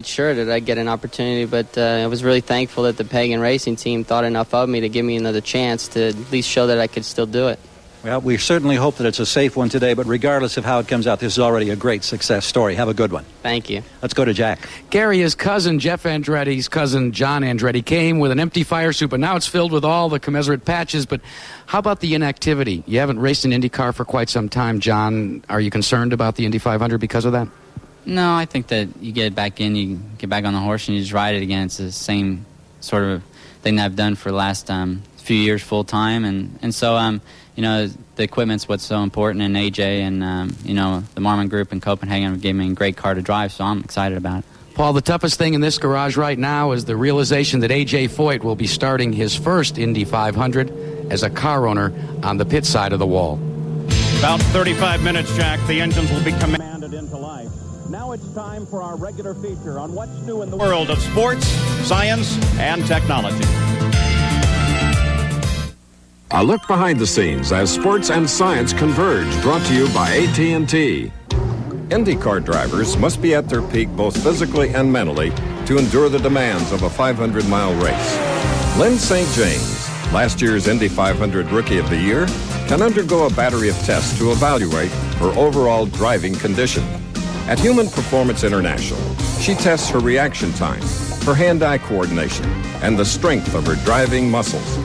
Sure that I'd get an opportunity, but I was really thankful that the Pagan Racing team thought enough of me to give me another chance to at least show that I could still do it. Well, we certainly hope that it's a safe one today, but regardless of how it comes out, this is already a great success story. Have a good one. Thank you. Let's go to Jack. Gary, his cousin, Jeff Andretti's cousin, John Andretti, came with an empty fire suit, but now it's filled with all the commiserate patches. But how about the inactivity? You haven't raced an IndyCar for quite some time, John. Are you concerned about the Indy 500 because of that? No, I think that you get back in, you get back on the horse, and you just ride it again. It's the same sort of thing that I've done for the last few years full time, and so you know, the equipment's what's so important, and AJ and you know, the Marmon Group in Copenhagen gave me a great car to drive, so I'm excited about it. Paul, the toughest thing in this garage right now is the realization that AJ Foyt will be starting his first Indy 500 as a car owner on the pit side of the wall. About 35 minutes, Jack. The engines will be commanded into life. Now it's time for our regular feature on what's new in the world of sports, science, and technology. A look behind the scenes as sports and science converge, brought to you by AT&T. IndyCar drivers must be at their peak both physically and mentally to endure the demands of a 500-mile race. Lynn St. James, last year's Indy 500 Rookie of the Year, can undergo a battery of tests to evaluate her overall driving condition. At Human Performance International, she tests her reaction time, her hand-eye coordination, and the strength of her driving muscles.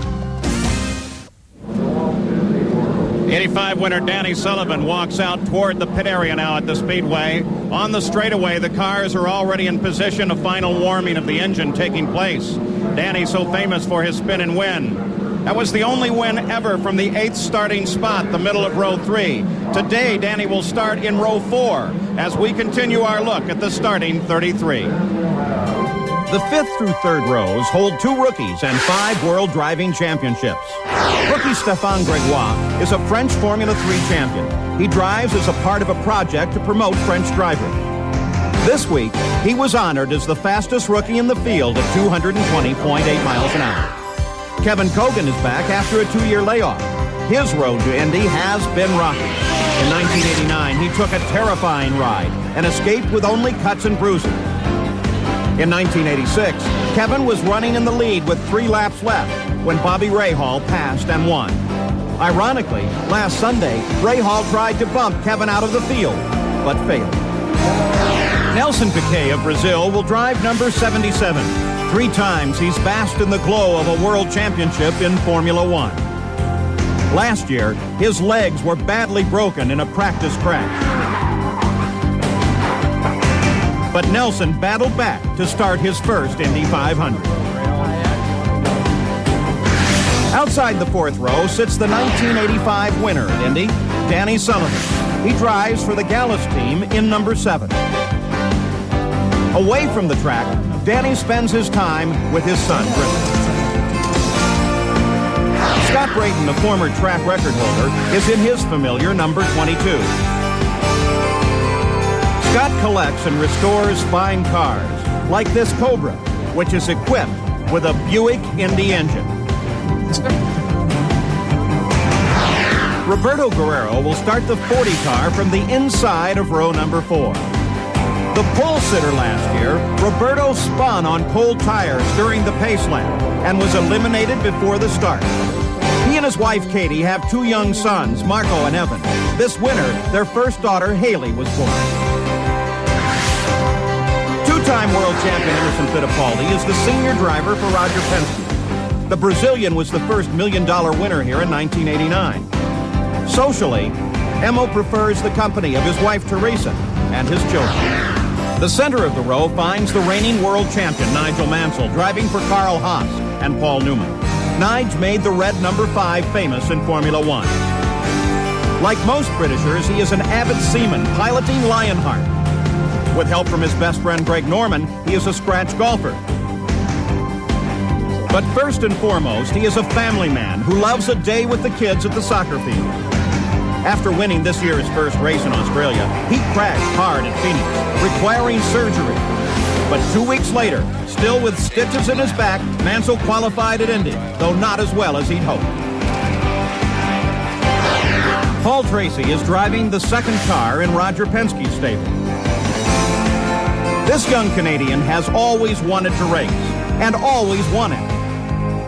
85 winner Danny Sullivan walks out toward the pit area now at the Speedway. On the straightaway, the cars are already in position, a final warming of the engine taking place. Danny so famous for his spin and win. That was the only win ever from the 8th starting spot, the middle of row 3. Today, Danny will start in row 4 as we continue our look at the starting 33. The 5th through 3rd rows hold 2 rookies and 5 World Driving Championships. Rookie Stéphane Grégoire is a French Formula 3 champion. He drives as a part of a project to promote French drivers. This week, he was honored as the fastest rookie in the field at 220.8 miles an hour. Kevin Cogan is back after a 2-year layoff. His road to Indy has been rocky. In 1989, he took a terrifying ride and escaped with only cuts and bruises. In 1986, Kevin was running in the lead with 3 laps left when Bobby Rahal passed and won. Ironically, last Sunday, Rahal tried to bump Kevin out of the field, but failed. Nelson Piquet of Brazil will drive number 77. 3 times he's basked in the glow of a world championship in Formula One. Last year, his legs were badly broken in a practice crash. But Nelson battled back to start his first Indy 500. Outside the 4th row sits the 1985 winner at Indy, Danny Sullivan. He drives for the Gallus team in number 7. Away from the track, Danny spends his time with his son, Griffin. Scott Brayton, the former track record holder, is in his familiar number 22. Scott collects and restores fine cars, like this Cobra, which is equipped with a Buick Indy engine. Roberto Guerrero will start the 40 car from the inside of row number 4. The pole sitter last year, Roberto spun on cold tires during the pace lap and was eliminated before the start. He and his wife Katie have 2 young sons, Marco and Evan. This winter, their first daughter Haley was born. 2-time world champion Emerson Fittipaldi is the senior driver for Roger Penske. The Brazilian was the first $1 million winner here in 1989. Socially, Emo prefers the company of his wife Teresa and his children. The center of the row finds the reigning world champion Nigel Mansell driving for Carl Haas and Paul Newman. Nige made the red number 5 famous in Formula One. Like most Britishers, he is an avid seaman piloting Lionheart. With help from his best friend Greg Norman, he is a scratch golfer. But first and foremost, he is a family man who loves a day with the kids at the soccer field. After winning this year's first race in Australia, he crashed hard at Phoenix, requiring surgery. But 2 weeks later, still with stitches in his back, Mansell qualified at Indy, though not as well as he'd hoped. Paul Tracy is driving the 2nd car in Roger Penske's stable. This young Canadian has always wanted to race, and always won it.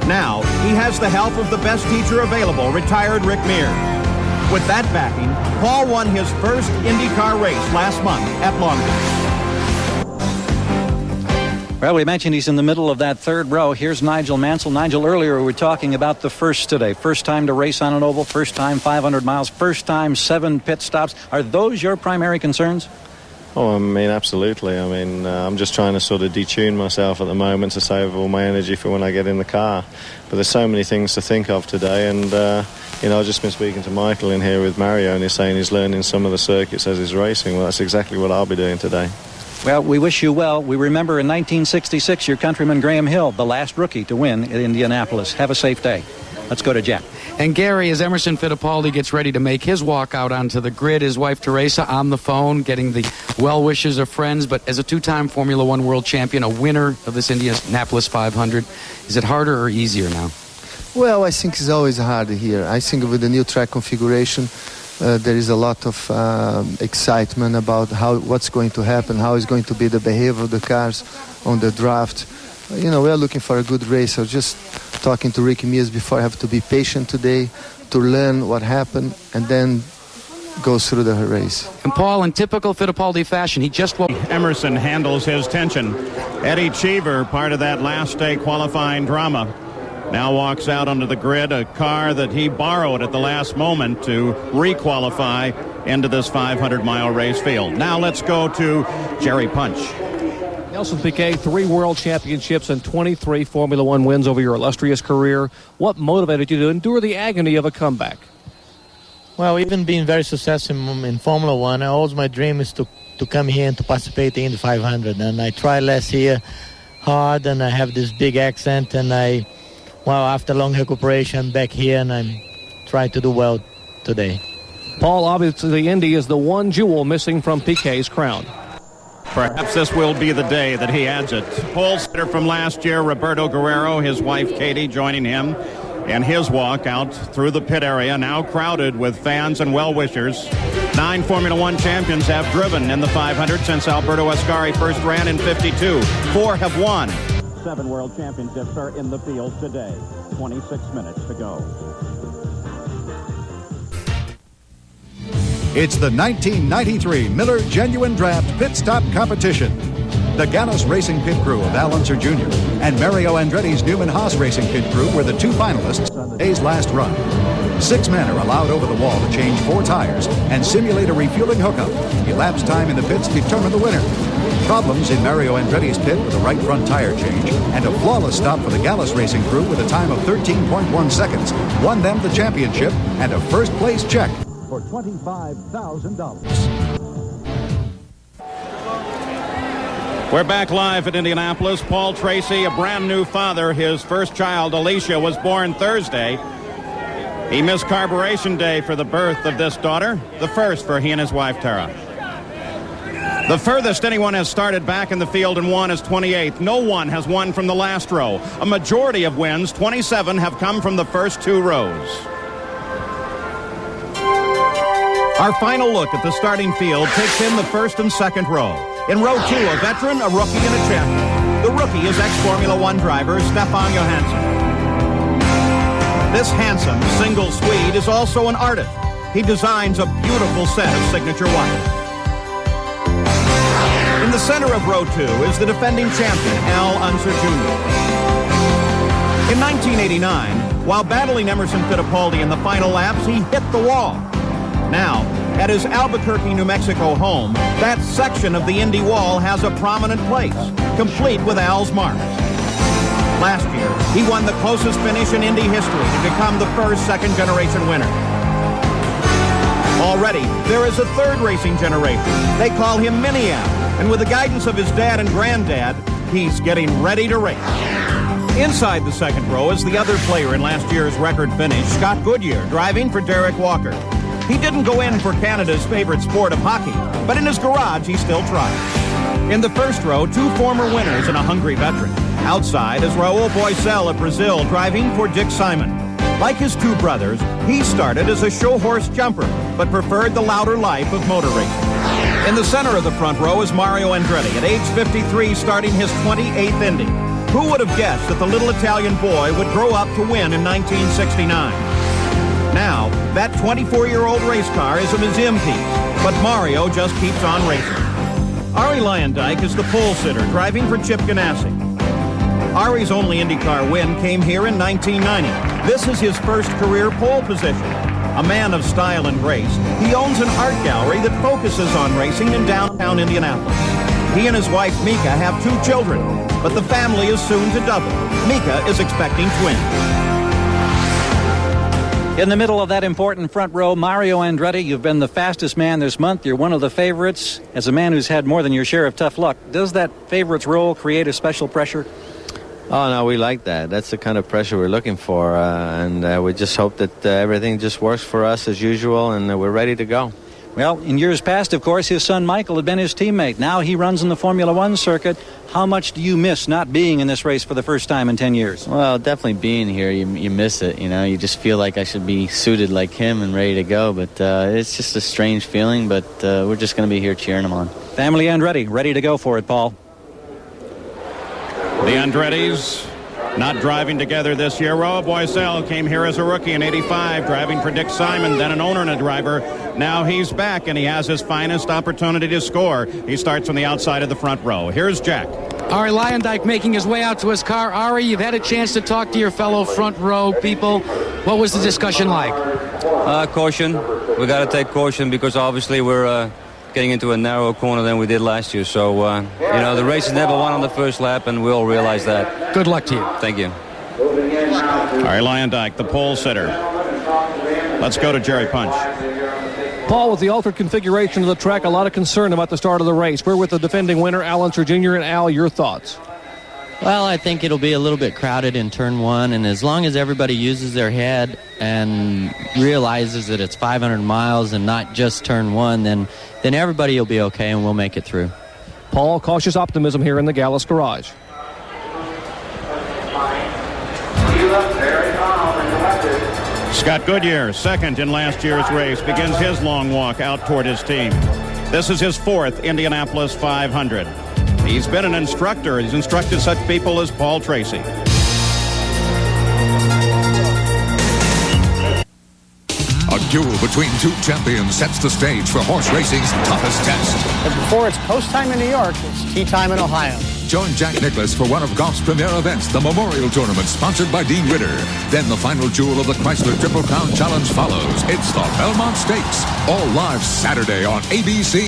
Now, he has the help of the best teacher available, retired Rick Mears. With that backing, Paul won his first IndyCar race last month at Long Beach. Well, we mentioned he's in the middle of that third row. Here's Nigel Mansell. Nigel, earlier we were talking about the first today. First time to race on an oval, first time 500 miles, first time 7 pit stops. Are those your primary concerns? Oh, I mean, absolutely. I mean, I'm just trying to sort of detune myself at the moment to save all my energy for when I get in the car. But there's so many things to think of today, and, you know, I've just been speaking to Michael in here with Mario, and he's saying he's learning some of the circuits as he's racing. Well, that's exactly what I'll be doing today. Well, we wish you well. We remember in 1966, your countryman Graham Hill, the last rookie to win at Indianapolis. Have a safe day. Let's go to Jeff. And Gary, as Emerson Fittipaldi gets ready to make his walk out onto the grid, his wife Teresa on the phone, getting the well wishes of friends. But as a two-time Formula One world champion, a winner of this Indianapolis 500, is it harder or easier now? Well, I think it's always harder here. I think with the new track configuration, there is a lot of excitement about what's going to happen, how is going to be the behavior of the cars on the draft. You know, we're looking for a good race. I was just talking to Ricky Mears before. I have to be patient today to learn what happened and then go through the race. And Paul, in typical Fittipaldi fashion, he just woke. Emerson handles his tension. Eddie Cheever, part of that last day qualifying drama, now walks out onto the grid, a car that he borrowed at the last moment to re-qualify into this 500-mile race field. Now let's go to Jerry Punch. Nelson Piquet, 3 world championships and 23 Formula One wins over your illustrious career. What motivated you to endure the agony of a comeback? Well, even being very successful in Formula One, always my dream is to come here and to participate in the 500. And I tried last year hard, and I have this big accent, and after long recuperation, I'm back here, and I'm trying to do well today. Paul, obviously Indy is the one jewel missing from Piquet's crown. Perhaps this will be the day that he adds it. Pole sitter from last year, Roberto Guerrero, his wife Katie joining him, and his walk out through the pit area, now crowded with fans and well-wishers. 9 Formula One champions have driven in the 500 since Alberto Ascari first ran in '52. 4 have won. 7 world championships are in the field today. 26 minutes to go. It's the 1993 Miller Genuine Draft Pit Stop Competition. The Gallus Racing Pit Crew of Al Unser Jr. and Mario Andretti's Newman Haas Racing Pit Crew were the 2 finalists on the day's last run. 6 men are allowed over the wall to change 4 tires and simulate a refueling hookup. Elapsed time in the pits determine the winner. Problems in Mario Andretti's pit with a right front tire change and a flawless stop for the Gallus Racing Crew with a time of 13.1 seconds won them the championship and a first place check for $25,000. We're back live at Indianapolis. Paul Tracy, a brand new father. His first child, Alicia, was born Thursday. He missed carburation day for the birth of this daughter, the first for he and his wife, Tara. The furthest anyone has started back in the field and won is 28th. No one has won from the last row. A majority of wins, 27, have come from the first 2 rows. Our final look at the starting field takes in the first and second row. In row 2, a veteran, a rookie, and a champion. The rookie is ex-Formula One driver Stefan Johansson. This handsome, single Swede is also an artist. He designs a beautiful set of signature watches. In the center of row 2 is the defending champion, Al Unser Jr. In 1989, while battling Emerson Fittipaldi in the final laps, he hit the wall. Now, at his Albuquerque, New Mexico home, that section of the Indy wall has a prominent place, complete with Al's marks. Last year, he won the closest finish in Indy history to become the first second-generation winner. Already, there is a third racing generation. They call him Mini Al, and with the guidance of his dad and granddad, he's getting ready to race. Inside the second row is the other player in last year's record finish, Scott Goodyear, driving for Derek Walker. He didn't go in for Canada's favorite sport of hockey, but in his garage, he still tried. In the first row, 2 former winners and a hungry veteran. Outside is Raul Boesel of Brazil, driving for Dick Simon. Like his 2 brothers, he started as a show horse jumper, but preferred the louder life of motor racing. In the center of the front row is Mario Andretti, at age 53, starting his 28th Indy. Who would have guessed that the little Italian boy would grow up to win in 1969? Now, that 24-year-old race car is a museum piece, but Mario just keeps on racing. Arie Luyendyk is the pole sitter, driving for Chip Ganassi. Arie's only IndyCar win came here in 1990. This is his first career pole position. A man of style and grace, he owns an art gallery that focuses on racing in downtown Indianapolis. He and his wife, Mika, have 2 children, but the family is soon to double. Mika is expecting twins. In the middle of that important front row, Mario Andretti, you've been the fastest man this month. You're one of the favorites. As a man who's had more than your share of tough luck, does that favorites role create a special pressure? Oh, no, we like that. That's the kind of pressure we're looking for, and we just hope that everything just works for us as usual, and we're ready to go. Well, in years past, of course, his son Michael had been his teammate. Now he runs in the Formula One circuit. How much do you miss not being in this race for the first time in 10 years? Well, definitely being here, you miss it. You know, you just feel like I should be suited like him and ready to go, but it's just a strange feeling, but we're just going to be here cheering him on. Family Andretti, ready to go for it, Paul. The Andrettis not driving together this year. Raul Boesel came here as a rookie in '85, driving for Dick Simon, then an owner and a driver. Now he's back, and he has his finest opportunity to score. He starts on the outside of the front row. Here's Jack. Arie Luyendyk making his way out to his car. Arie, you've had a chance to talk to your fellow front row people. What was the discussion like? Caution. We got to take caution because obviously we're getting into a narrower corner than we did last year. So, the race is never won on the first lap, and we all realize that. Good luck to you. Thank you. Arie Luyendyk, the pole sitter. Let's go to Jerry Punch. Paul, with the altered configuration of the track, a lot of concern about the start of the race. We're with the defending winner, Al Unser Jr. And Al, your thoughts? Well, I think it'll be a little bit crowded in turn 1, and as long as everybody uses their head and realizes that it's 500 miles and not just turn 1, then everybody will be okay and we'll make it through. Paul, cautious optimism here in the Gallus garage. Scott Goodyear, second in last year's race, begins his long walk out toward his team. This is his 4th Indianapolis 500. He's been an instructor. He's instructed such people as Paul Tracy. A duel between 2 champions sets the stage for horse racing's toughest test. But before it's post time in New York, it's tea time in Ohio. Join Jack Nicklaus for one of golf's premier events, the Memorial Tournament, sponsored by Dean Ritter. Then the final jewel of the Chrysler Triple Crown Challenge follows. It's the Belmont Stakes, all live Saturday on ABC.